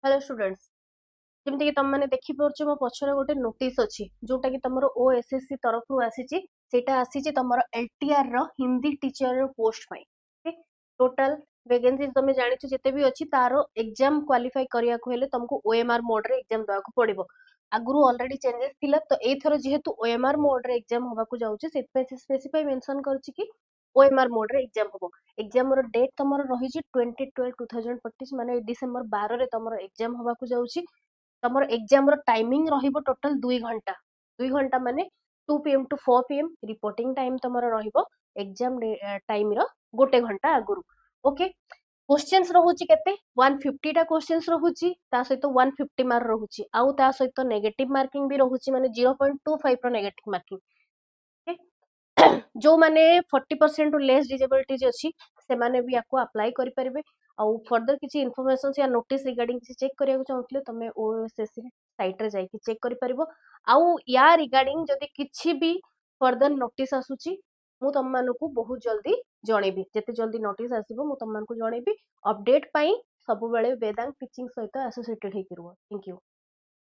Hello students जमीती कि तुम मैंने देखी पार्छ मो पछरे गोटे नोटिस अच्छी जोटा कि तुम ओएसएससी तरफ आसी आसी तुम एलटीआर रो Hindi teacher post total vacancy तुम जान जिते भी अच्छी तार एग्जाम क्वालिफाई करने को हेले तुमको ओएमआर मोड रे एग्जाम देवाक पड़ो आगु ऑलरेडी चेंजेस थिला तो एथर जेहेतु ओएमआर मोड रे एग्जाम होबाकू जाउची से स्पेसिफाई मेंशन करछि कि ओएमआर मोड रे एग्जाम होबो एग्जाम रो डेट तमरो रही 20/12/2025 माने डिसेंबर 12 रे तमरो एग्जाम होबाकू जाउची तमरो एग्जाम रो टाइमिंग रहिबो टोटल 2 घंटा माने 2 PM to 4 PM reporting time तमरो रहिबो एग्जाम टाइम रो गोटे घंटा आगुरु ओके क्वेश्चंस रहुची केते 150 टा क्वेश्चंस रहुची ता सहित 150 मार्क रहुची आउ ता सहित नेगेटिव मार्किंग भी रहुची माने 0.25 रो नेगेटिव मार्किंग जो माने 40% लेस डिजेबिलिटीज अच्छी से माने भी आपको अप्लाई करि परिबे आउ फर्दर किसी इन्फॉर्मेशन या नोटिस रिगार्डिंग किसी चेक करिया चाहूले तुम ओएसएससी साइट रे जाइए चेक करि परिबो आउ या रिगार्डिंग जदि किछि भी फर्दर नोटिस आसुची मु तुम मानकू बहुत जल्दी जणेबी जेते जल्दी नोटिस आसीबो मु तुम मानकू जणेबी अपडेट पई सब बेले वेदांत टीचिंग सहित एसोसिएटेड हे करबो थैंक यू।